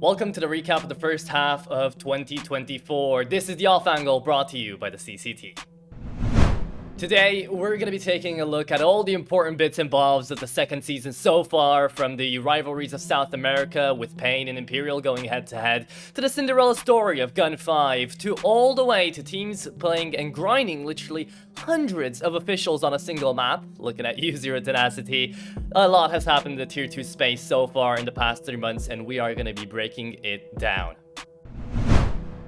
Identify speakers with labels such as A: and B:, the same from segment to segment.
A: Welcome to the recap of the first half of 2024. This is the Off Angle brought to you by the CCT. Today, we're going to be taking a look at all the important bits and bobs of the second season so far, from the rivalries of South America with Pain and Imperial going head-to-head, to the Cinderella story of Gun 5, to all the way to teams playing and grinding literally hundreds of officials on a single map. Looking at you, Zero Tenacity. A lot has happened in the Tier 2 space so far in the past 3 months, and we are going to be breaking it down.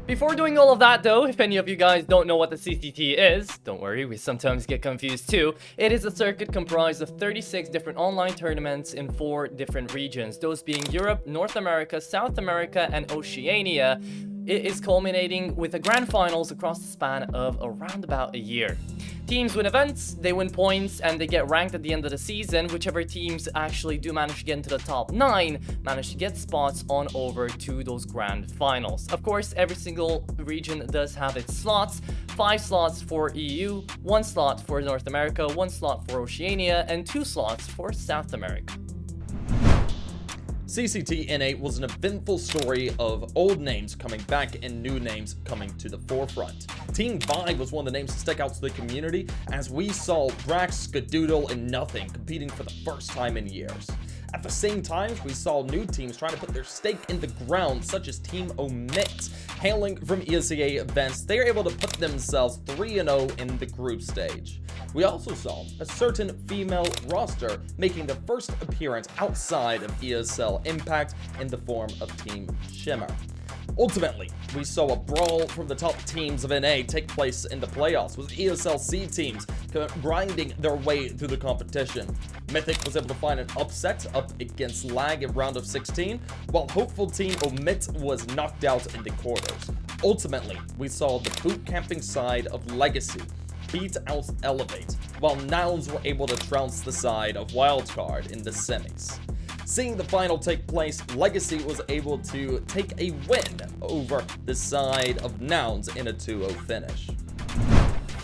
A: Before doing all of that though, if any of you guys don't know what the CCT is, don't worry, we sometimes get confused too. It is a circuit comprised of 36 different online tournaments in 4 different regions, those being Europe, North America, South America, and Oceania. It is culminating with the grand finals across the span of around about a year. Teams win events, they win points, and they get ranked at the end of the season. Whichever teams actually do manage to get into the top 9 manage to get spots on over to those grand finals. Of course, every single region does have its slots. 5 slots for EU, 1 slot for North America, 1 slot for Oceania, and 2 slots for South America.
B: CCT N8 was an eventful story of old names coming back and new names coming to the forefront. Team Vibe was one of the names to stick out to the community, as we saw Brax, Skadoodle, and Nothing competing for the first time in years. At the same time, we saw new teams trying to put their stake in the ground, such as Team Omit. Hailing from ESEA events, they are able to put themselves 3-0 in the group stage. We also saw a certain female roster making their first appearance outside of ESL Impact in the form of Team Shimmer. Ultimately, we saw a brawl from the top teams of NA take place in the playoffs, with ESLC teams grinding their way through the competition. Mythic was able to find an upset up against Lag in round of 16, while hopeful Team Omit was knocked out in the quarters. Ultimately, we saw the boot camping side of Legacy beat out Elevate, while Nouns were able to trounce the side of Wildcard in the semis. Seeing the final take place, Legacy was able to take a win over the side of Nouns in a 2-0 finish.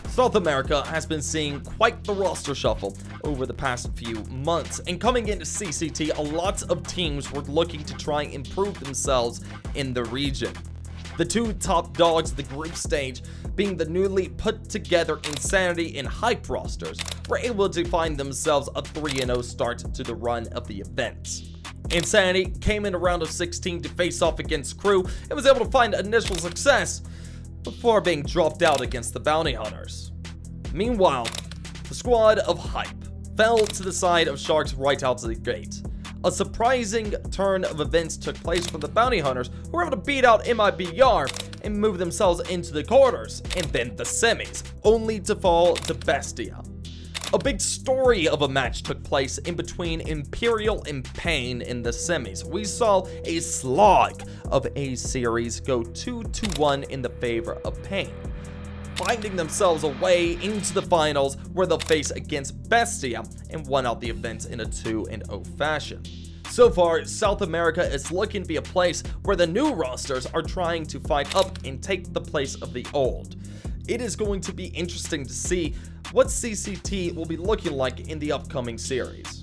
B: South America has been seeing quite the roster shuffle over the past few months, and coming into CCT, a lot of teams were looking to try and improve themselves in the region. The 2 top dogs of the group stage, being the newly put together Insanity and Hype rosters, were able to find themselves a 3-0 start to the run of the event. Insanity came in a round of 16 to face off against Crew and was able to find initial success before being dropped out against the Bounty Hunters. Meanwhile, the squad of Hype fell to the side of Sharks right out of the gate. A surprising turn of events took place for the Bounty Hunters, who were able to beat out MIBR and move themselves into the quarters, and then the semis, only to fall to Bestia. A big story of a match took place in between Imperial and Pain in the semis. We saw a slog of a series go 2-1 in the favor of Pain, finding themselves a way into the finals where they'll face against Bestia and won out the event in a 2-0 fashion. So far, South America is looking to be a place where the new rosters are trying to fight up and take the place of the old. It is going to be interesting to see what CCT will be looking like in the upcoming series.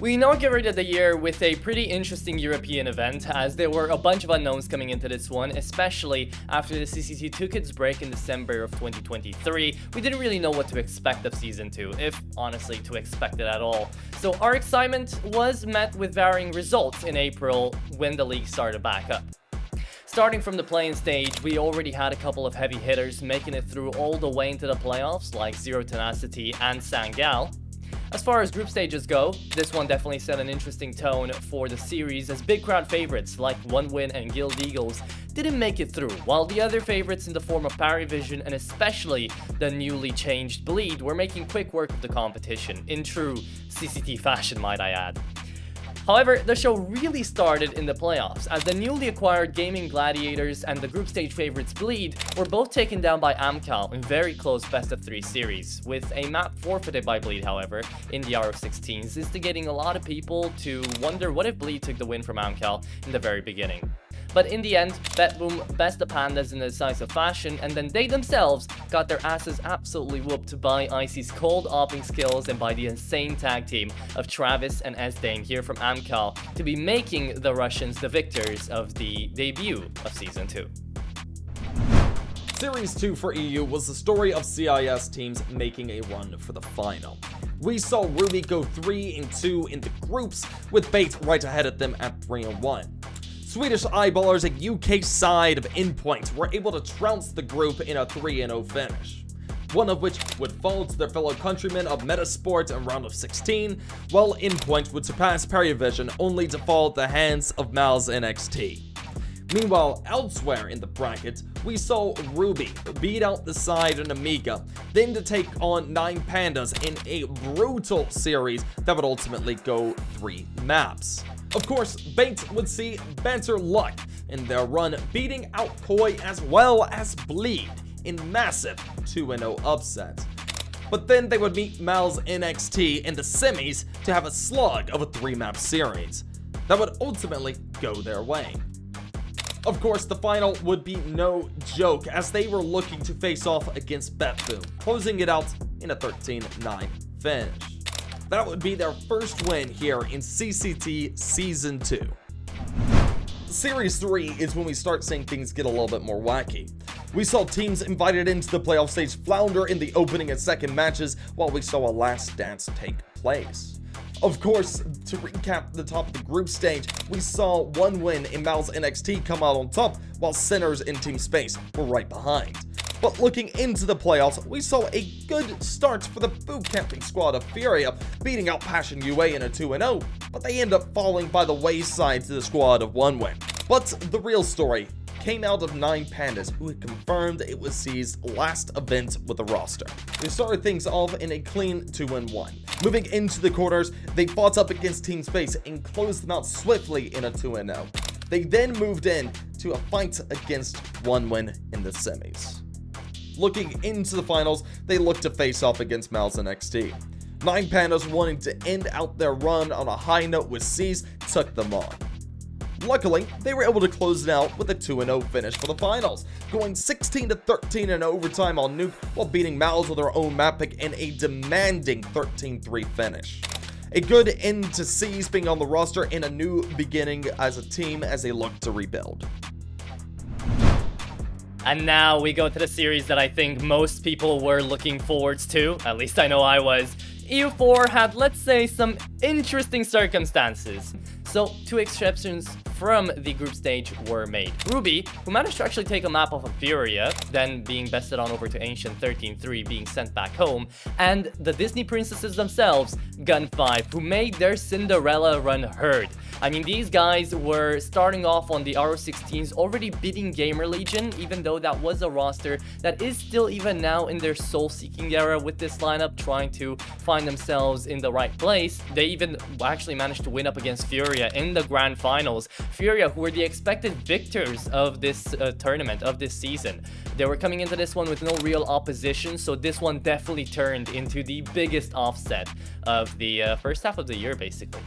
A: We inaugurated the year with a pretty interesting European event, as there were a bunch of unknowns coming into this one, especially after the CCT took its break in December of 2023. We didn't really know what to expect of Season 2, if honestly to expect it at all. So our excitement was met with varying results in April when the league started back up. Starting from the play-in stage, we already had a couple of heavy hitters making it through all the way into the playoffs, like Zero Tenacity and Sangal. As far as group stages go, this one definitely set an interesting tone for the series, as big crowd favorites like One Win and Guild Eagles didn't make it through, while the other favorites in the form of Parivision and especially the newly changed Bleed were making quick work of the competition, in true CCT fashion might I add. However, the show really started in the playoffs, as the newly acquired Gaming Gladiators and the group stage favorites Bleed were both taken down by Amcal in very close best-of-3 series, with a map forfeited by Bleed, however, in the RO16s, instigating a lot of people to wonder what if Bleed took the win from Amcal in the very beginning. But in the end, BetBoom best the Pandas in a decisive fashion, and then they themselves got their asses absolutely whooped by Icy's cold opping skills and by the insane tag team of Travis and Esdane here from Amcal to be making the Russians the victors of the debut of Season 2.
B: Series 2 for EU was the story of CIS teams making a run for the final. We saw Ruby go 3-2 in the groups, with Bait right ahead of them at 3-1. Swedish eyeballers and UK side of Inpoint were able to trounce the group in a 3-0 finish, one of which would fall to their fellow countrymen of Metasport in round of 16, while Inpoint would surpass Periovision only to fall at the hands of Mal's NXT. Meanwhile, elsewhere in the bracket, we saw Ruby beat out the side in Amiga, then to take on 9 Pandas in a brutal series that would ultimately go 3 maps. Of course, Bait would see better luck in their run, beating out Koi as well as Bleed in massive 2-0 upsets. But then they would meet Mal's NXT in the semis to have a slug of a 3-map series that would ultimately go their way. Of course, the final would be no joke, as they were looking to face off against BetBoom, closing it out in a 13-9 finish. That would be their first win here in CCT Season 2. Series 3 is when we start seeing things get a little bit more wacky. We saw teams invited into the playoff stage flounder in the opening and second matches, while we saw a last dance take place. Of course, to recap the top of the group stage, we saw one win in Mal's NXT come out on top, while Sinners in Team Space were right behind. But looking into the playoffs, we saw a good start for the boot camping squad of Furia, beating out Passion UA in a 2-0, but they end up falling by the wayside to the squad of one win. But the real story came out of 9 Pandas, who had confirmed it was C's last event with the roster. They started things off in a clean 2-1. Moving into the quarters, they fought up against Team Space and closed them out swiftly in a 2-0. They then moved in to a fight against one win in the semis. Looking into the finals, they looked to face off against Mal's NXT. 9 Pandas, wanting to end out their run on a high note with C's, took them on. Luckily, they were able to close it out with a 2-0 finish for the finals, going 16-13 in overtime on Nuke while beating Mal's with their own map pick in a demanding 13-3 finish. A good end to C's being on the roster and a new beginning as a team as they look to rebuild.
A: And now we go to the series that I think most people were looking forward to, at least I know I was. EU4 had, let's say, some interesting circumstances. So, 2 exceptions from the group stage were made. Ruby, who managed to actually take a map off of Furia, then being bested on over to Ancient 13-3, being sent back home, and the Disney princesses themselves, Gun 5, who made their Cinderella run heard. I mean, these guys were starting off on the RO16s, already beating Gamer Legion, even though that was a roster that is still even now in their soul-seeking era with this lineup, trying to find themselves in the right place. They even actually managed to win up against Furia in the grand finals. Furia, who were the expected victors of this tournament, of this season. They were coming into this one with no real opposition, so this one definitely turned into the biggest offset of the first half of the year, basically.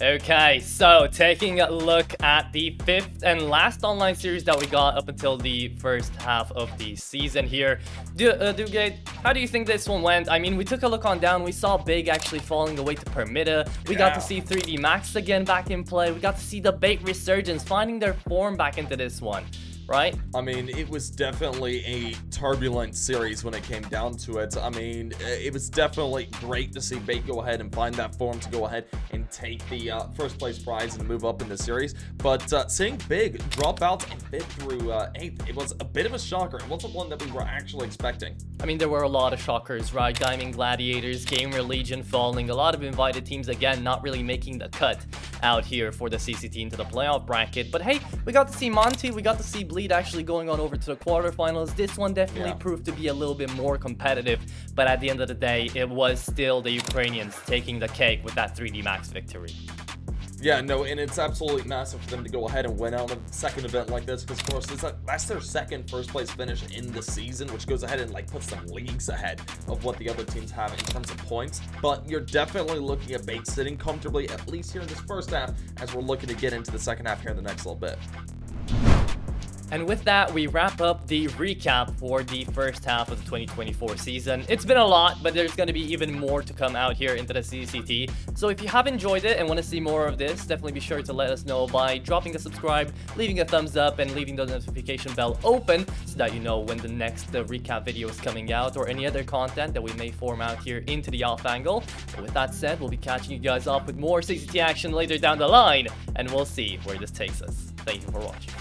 A: Okay, so taking a look at the 5th and last online series that we got up until the first half of the season here. Dugate, how do you think this one went? I mean, we took a look on down. We saw Big actually falling away to Permita. We got to see 3D Max again back in play. We got to see the Bait Resurgence finding their form back into this one. Right?
B: I mean, it was definitely a turbulent series when it came down to it. I mean, it was definitely great to see Bait go ahead and find that form to go ahead and take the first place prize and move up in the series. But seeing Big drop out and bid through 8th, it was a bit of a shocker. It wasn't one that we were actually expecting.
A: I mean, there were a lot of shockers, right? Diamond Gladiators, Gamer Legion falling, a lot of invited teams, again, not really making the cut out here for the CCT into the playoff bracket. But hey, we got to see Monty, we got to see Bleed actually going on over to the quarterfinals. This one definitely proved to be a little bit more competitive, but at the end of the day, it was still the Ukrainians taking the cake with that 3D Max victory.
B: Yeah, no, and it's absolutely massive for them to go ahead and win out a second event like this, because of course that's their second first place finish in the season, which goes ahead and like puts them leagues ahead of what the other teams have in terms of points. But you're definitely looking at Bait sitting comfortably, at least here in this first half, as we're looking to get into the second half here in the next little bit.
A: And with that, we wrap up the recap for the first half of the 2024 season. It's been a lot, but there's going to be even more to come out here into the CCT. So if you have enjoyed it and want to see more of this, definitely be sure to let us know by dropping a subscribe, leaving a thumbs up, and leaving the notification bell open so that you know when the next recap video is coming out or any other content that we may form out here into the off angle. But with that said, we'll be catching you guys up with more CCT action later down the line, and we'll see where this takes us. Thank you for watching.